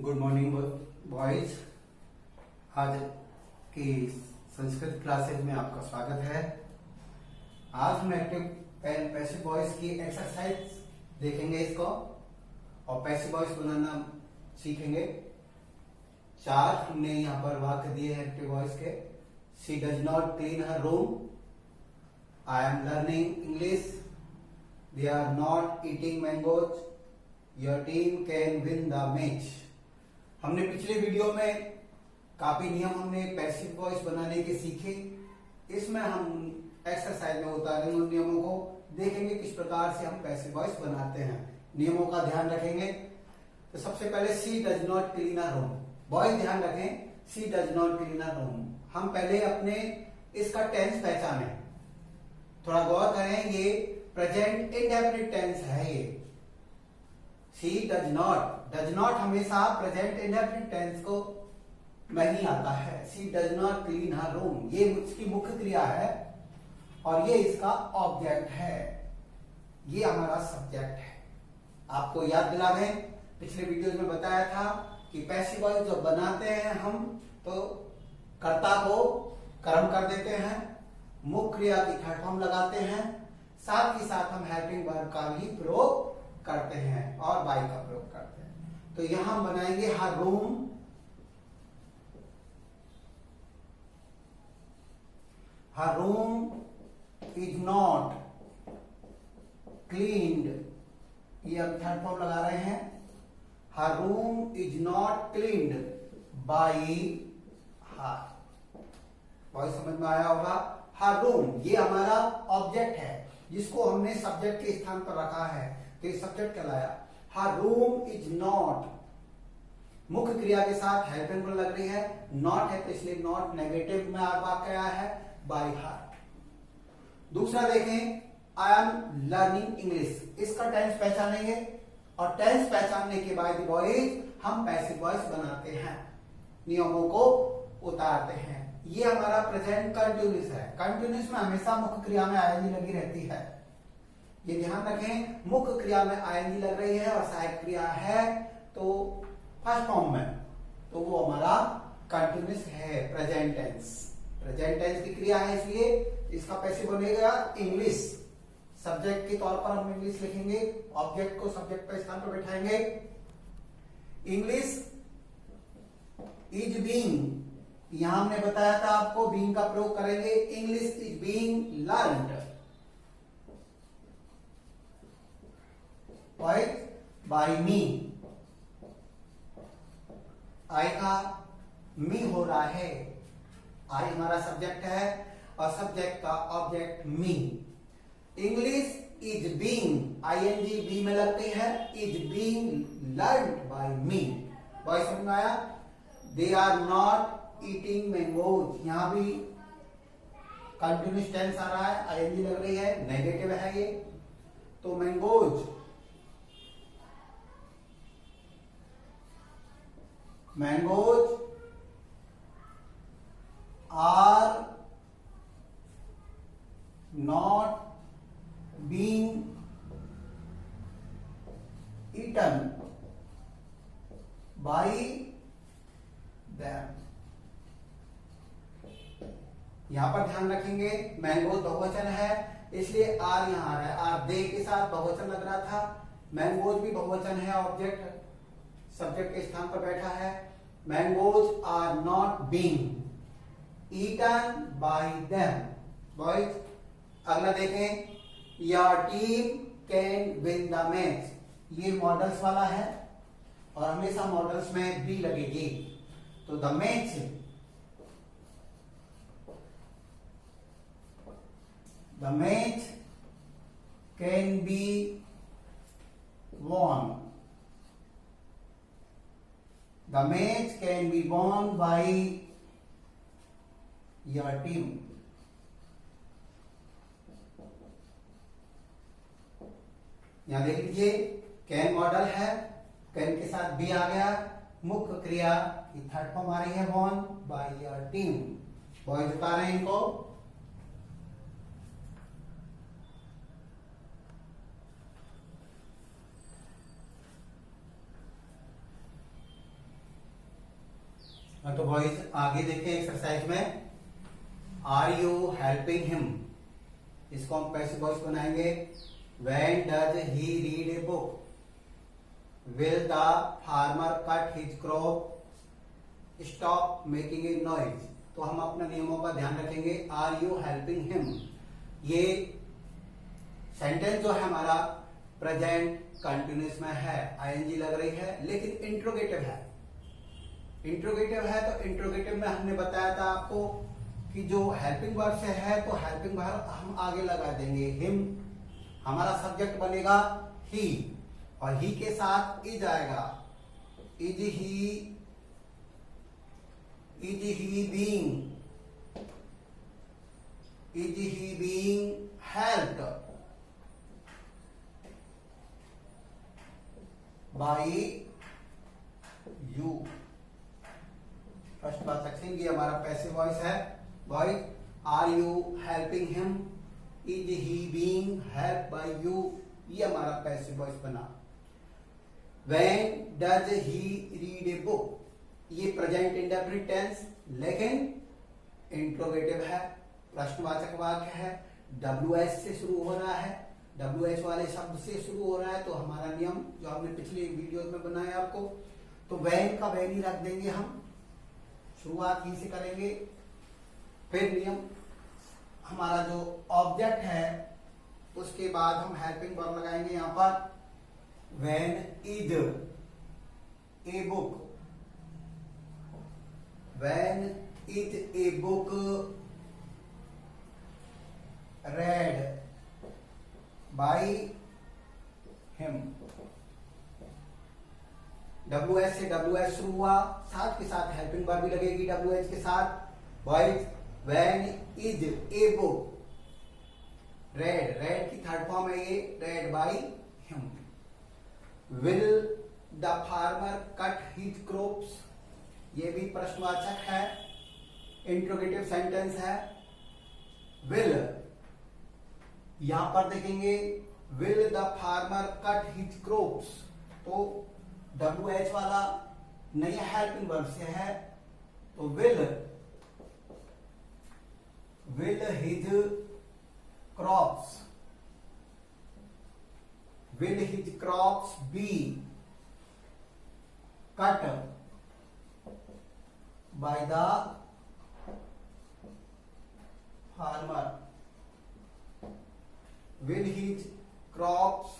Good morning boys. आज की Sanskrit classes में आपका स्वागत है। आज हम एक्टिव एंड पैसिव वॉइस की एक्सरसाइज देखेंगे इसको और पैसिव वॉइस बनाना सीखेंगे। चार हमने यहाँ पर वाक्य दिए हैं एक्टिव वॉइस के। She does not clean her room, I am learning English, they are not eating mangoes, your team can win the match. हमने पिछले वीडियो में काफी नियम हमने पैसिव वॉइस बनाने के सीखे। इसमें हम एक्सरसाइज में उतारेंगे उन नियमों को, देखेंगे किस प्रकार से हम पैसिव वॉइस बनाते हैं। नियमों का ध्यान रखेंगे। तो सबसे पहले she does not clean a room. Boys ध्यान रखें, she does not clean a room. हम पहले अपने इसका टेंस पहचाने, थोड़ा गौर करें। ये प्रेजेंट इंडेफिनिट टेंस है। ये सी डज नॉट हमेशा प्रेजेंट इंडेफिनिट टेंस को में ही आता है। She does not clean her room, ये इसकी मुख्य क्रिया है और ये इसका ऑब्जेक्ट है। ये हमारा सब्जेक्ट है। आपको याद दिला दें, पिछले वीडियोज में बताया था कि पैसिव वॉइस जब बनाते हैं हम तो कर्ता को कर्म कर देते हैं, मुख्य क्रिया की थर्ड फॉर्म लगाते हैं, साथ ही साथ हम हेल्पिंग वर्ब का भी प्रयोग करते हैं और बाई का प्रयोग करते हैं। तो यहां हम बनाएंगे her room, her room is not cleaned. ये हम थर्ड फॉर्म लगा रहे हैं। Her room is not cleaned by her. बहुत समझ में आया होगा। हर रूम ये हमारा ऑब्जेक्ट है जिसको हमने सब्जेक्ट के स्थान पर रखा है, तो ये सब्जेक्ट कहलाया। हर रूम इज नॉट, मुख्य क्रिया के साथ हेल्पिंग वर्ब लग रही है, नॉट है तो इसलिए नॉट नेगेटिव में वाक्य आया है, बाय हर। दूसरा देखें, आई एम लर्निंग इंग्लिश। इसका टेंस पहचानेंगे और टेंस पहचानने के बाद बॉयज हम पैसिव वॉइस बनाते हैं, नियमों को उतारते हैं। ये हमारा प्रेजेंट कंटिन्यूअस है। कंटिन्यूअस में हमेशा मुख्य क्रिया में आईएनजी लगी रहती है। ये ध्यान रखें, मुख्य क्रिया में आईएनजी लग रही है और सहायक क्रिया है तो फर्स्ट फॉर्म में, तो वो हमारा कंटिन्यूअस है। प्रेजेंट टेंस, प्रेजेंट टेंस की क्रिया है, इसलिए इसका पैसिव बनेगा इंग्लिश। सब्जेक्ट के तौर पर हम इंग्लिश लिखेंगे, ऑब्जेक्ट को सब्जेक्ट पे स्थान पर बैठाएंगे। इंग्लिश इज बीइंग, यहां हमने बताया था आपको बीइंग का प्रयोग करेंगे। English is being learned by me. I का मी हो रहा है, आई हमारा सब्जेक्ट है और सब्जेक्ट का object me. English is being, ING be में लगती है, is being learned by me. Boy समझ में आया। They are not eating mangoes, यहां भी कंटिन्यूअस टेंस आ रहा है, आईएनजी लग रही है, नेगेटिव है ये, तो mangoes, mangoes are not being eaten by them. यहां पर ध्यान रखेंगे, मैंगोज बहुवचन है इसलिए आर यहां आ रहा है। आर दे के साथ बहुवचन लग रहा था, मैंगोज भी बहुवचन है, ऑब्जेक्ट सब्जेक्ट के स्थान पर बैठा है। Mangoes are not being eaten by them. Boys अगला देखें, your team can win the match. ये मॉडल्स वाला है और हमेशा मॉडल्स में बी लगेगी, तो the match, the match can be won, the match can be won by your team। यहां देख लीजिए, कैन मॉडल है, कैन के साथ बी आ गया, मुख्य क्रिया की थर्ड फॉर्म आ रही है won by your team। Boys बता रहे हैं इनको। तो बॉयज आगे देखें एक्सरसाइज में, आर यू हेल्पिंग हिम, इसको हम पैसिव वॉइस बनाएंगे। When does he read a book, will the farmer cut his crop, stop making a noise. तो हम अपने नियमों का ध्यान रखेंगे। आर यू हेल्पिंग हिम, ये सेंटेंस जो है हमारा प्रेजेंट कंटिन्यूस में है, आईएनजी लग रही है, लेकिन इंट्रोगेटिव है। इंट्रोगेटिव है तो इंट्रोगेटिव में हमने बताया था आपको कि जो हेल्पिंग वर्ब से है तो हेल्पिंग वर्ब हम आगे लगा देंगे। हिम हमारा सब्जेक्ट बनेगा ही, और ही के साथ इज आएगा। Is he being helped by you. First बात सेक्शन, ये हमारा पैसिव वॉइस है। Boys, are you helping him, is he being helped by you, ये हमारा पैसिव वॉइस बना। When does he read a book, ये प्रेजेंट इंडेफिनिट टेंस लेकिन interrogative है, प्रश्नवाचक वाक्य है, WH से शुरू हो रहा है, WH वाले शब्द से शुरू हो रहा है। तो हमारा नियम जो हमने पिछले वीडियो में बनाया आपको, तो वैन का वैन ही रख देंगे हम, शुरुआत ही से करेंगे। फिर नियम हमारा जो ऑब्जेक्ट है उसके बाद हम हेल्पिंग वर्ब लगाएंगे यहां पर। When is a book, when is a book red by him, WH से WH शुरू हुआ, साथ के साथ हेल्पिंग वर्ब भी लगेगी WH के साथ। Boys, when is a book red, red की थर्ड फॉर्म है ये, red by him. Will the farmer cut his crops, ये भी प्रश्नवाचक है, इंट्रोगेटिव सेंटेंस है। विल यहां पर देखेंगे, will the farmer cut his crops, तो WH वाला नहीं हेल्पिंग वर्ब से है, तो will his crops, will his crops be cut by the farmer, will his crops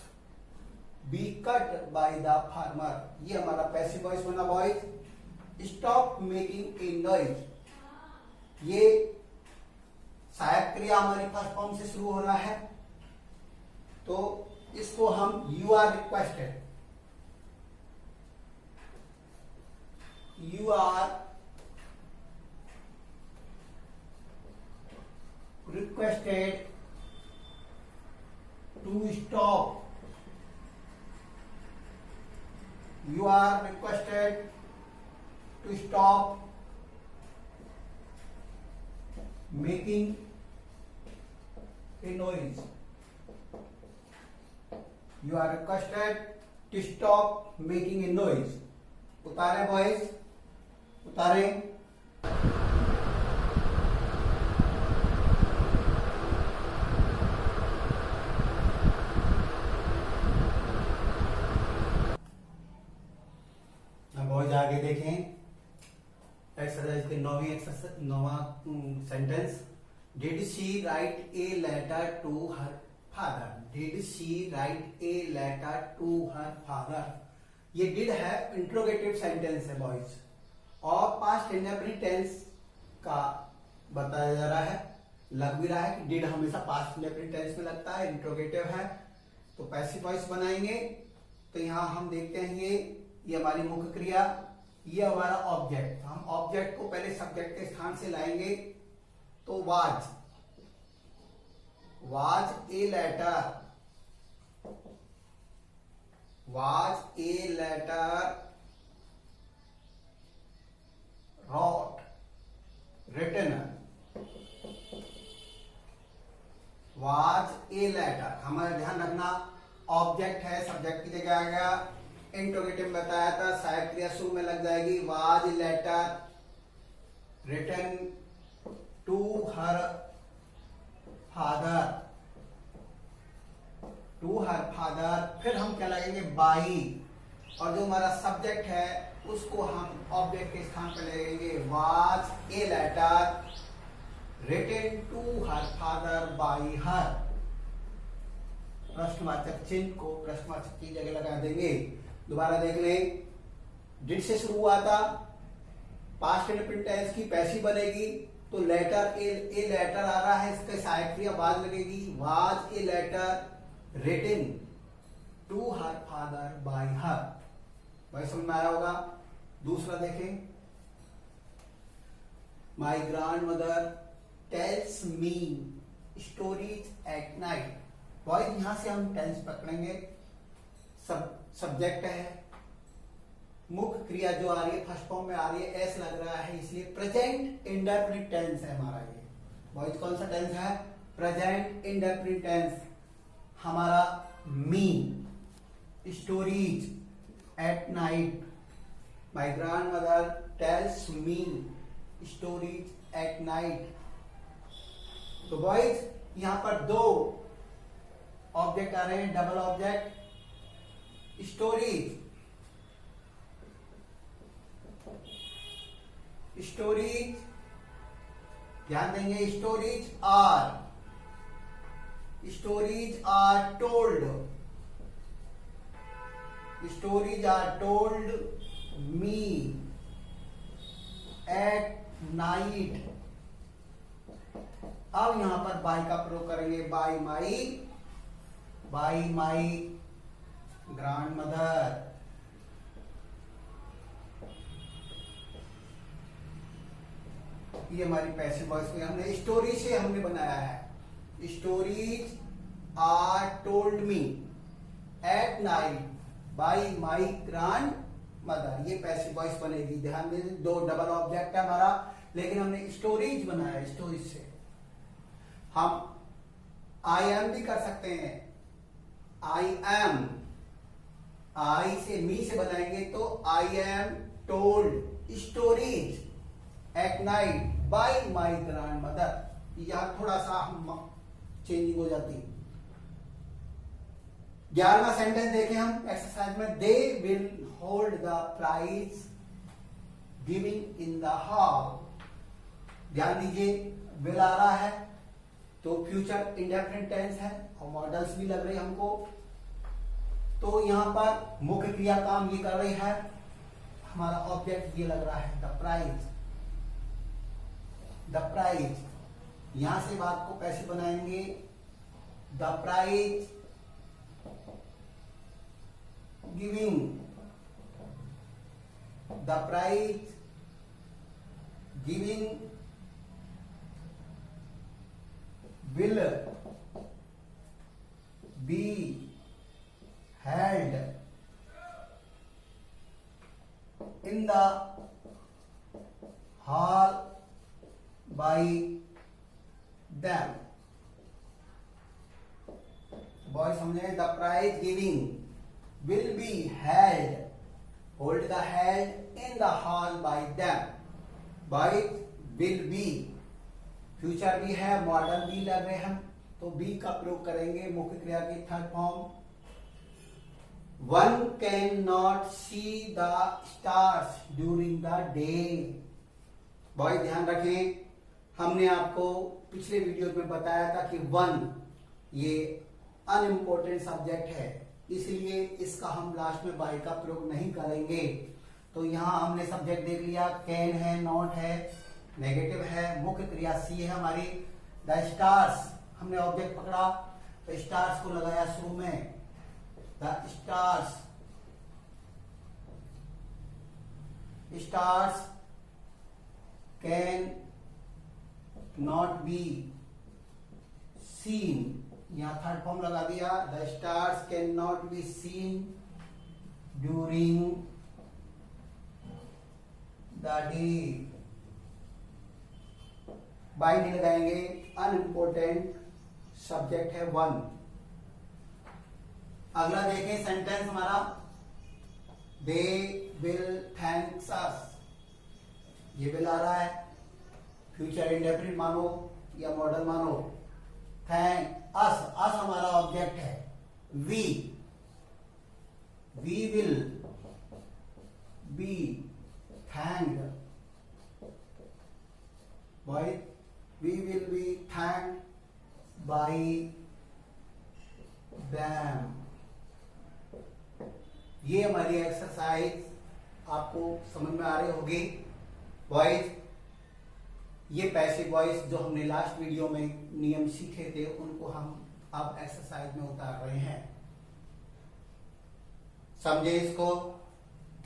be cut by the farmer, ये हमारा पैसिव वॉइस बना। Boys, stop making a noise, ये सहायक क्रिया हमारी फर्स्ट फॉर्म से शुरू हो रहा है, तो इसको हम you are requested, you are requested to stop, you are requested to stop making a noise, you are requested to stop making a noise। उतारे बॉयज, उतारे। आगे देखें एक्सरसाइज के नौवां sentence, did she write a letter to her father, did she write a letter to her father, ये did है, interrogative sentence है boys, और पास्ट इंडेफिनिट टेंस का बताया जा रहा है, लग भी रहा है कि डिड हमेशा पास्ट इंडेफिनिट टेंस में लगता है, इंट्रोगेटिव है, तो पैसिव वॉइस बनाएंगे। तो यहां हम देखते हैं ये हमारी मुख्य क्रिया, ये हमारा ऑब्जेक्ट, हम ऑब्जेक्ट को पहले सब्जेक्ट के स्थान से लाएंगे, तो was a letter, was a letter wrote written, was a letter, हमारा ध्यान रखना ऑब्जेक्ट है, सब्जेक्ट की जगह आ गया, इंट्रोगेटिव बताया था, सहायक क्रिया शुरू में लग जाएगी, was letter written to her father, to her father. फिर हम क्या लगेंगे, बाई, और जो हमारा सब्जेक्ट है उसको हम ऑब्जेक्ट के स्थान पर लगेंगे was a letter written to her father by her. प्रश्नवाचक चिन्ह को प्रश्नवाचक की जगह लगा देंगे। दोबारा देख लें, डिड से शुरू हुआ था, पास्ट इंडेफिनिट टेंस की पैसिव बनेगी तो लेटर ए लेटर आ रहा है, इसके सहायक क्रिया वाज लगेगी, was a letter written to her father by her. भाई समझ में आया होगा। दूसरा देखें, my grandmother tells me stories at night. Boys यहां से हम टेंस पकड़ेंगे, सब्जेक्ट है, मुख्य क्रिया जो आ रही है फर्स्ट फॉर्म में आ रही है, एस लग रहा है, इसलिए प्रेजेंट इंडेफिनिट टेंस है हमारा ये। बॉयज कौन सा टेंस है, प्रेजेंट इंडेफिनिट टेंस। हमारा me stories at night, my grandmother tells me stories at night. तो बॉयज यहां पर दो ऑब्जेक्ट आ रहे हैं, डबल ऑब्जेक्ट, स्टोरीज, स्टोरीज, ध्यान देंगे, stories are told, stories are told me at night. अब यहां पर बाय का प्रयोग करेंगे, बाय माई ग्रैंड मदर। ये हमारी पैसिव वॉइस को हमने स्टोरी से हमने बनाया है। Stories are told me at night by my grandmother, ये पैसिव वॉइस बनेगी। ध्यान दें, दो डबल ऑब्जेक्ट है हमारा, लेकिन हमने स्टोरीज बनाया, स्टोरीज से। हम आई एम भी कर सकते हैं, आई एम, आई से मी से बनाएंगे तो I am told stories at night by my grand mother. यह थोड़ा सा चेंजिंग हो जाती है। 11वां सेंटेंस देखें हम एक्सरसाइज में, they will hold the prize giving in the hall. ध्यान दीजिए, विल आ रहा है तो फ्यूचर इंडेफिनिट टेंस है और मॉडल्स भी लग रही है हमको। तो यहां पर मुख्य क्रिया काम ये कर रही है, हमारा ऑब्जेक्ट ये लग रहा है द प्राइज, द प्राइज। यहां से बात को कैसे बनाएंगे, the prize giving, the prize giving will be held in the hall by them। Boy समझे, the prize giving will be held, hold the held in the hall by them। by will be, future भी है, model भी लग रहे हैं, तो B का प्रयोग करेंगे मुख्य क्रिया की third form. One can not see the stars during the day. Boy ध्यान रखें, हमने आपको पिछले वीडियो में बताया था कि वन ये अनइम्पोर्टेंट सब्जेक्ट है, इसलिए इसका हम लास्ट में बाय का प्रयोग नहीं करेंगे। तो यहां हमने सब्जेक्ट देख लिया, कैन है, नॉट है, नेगेटिव है, मुख्य क्रिया सी है हमारी। द स्टार्स हमने ऑब्जेक्ट पकड़ा तो स्टार्स को लगाया शुरू में, the stars, stars can not be seen, यहां थर्ड फॉर्म लगा दिया, the stars can not be seen during the day. By नहीं लगाएंगे, अनइम्पोर्टेंट सब्जेक्ट है वन। अगला देखें सेंटेंस हमारा, दे विल थैंक्स अस। ये विल आ रहा है, फ्यूचर इंडेफिनिट मानो या मॉडल मानो। थैंक अस, अस हमारा ऑब्जेक्ट है। We will be thanked by, we will be thanked by them. ये हमारी एक्सरसाइज आपको समझ में आ रही होगी बॉयज। ये पैसिव वॉइस जो हमने लास्ट वीडियो में नियम सीखे थे उनको हम अब एक्सरसाइज में उतार रहे हैं। समझे इसको,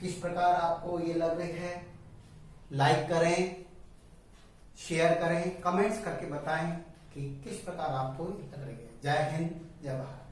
किस प्रकार आपको ये लग रही है? लाइक करें, शेयर करें, कमेंट्स करके बताएं कि किस प्रकार आपको लग रही है। जय हिंद, जय भारत।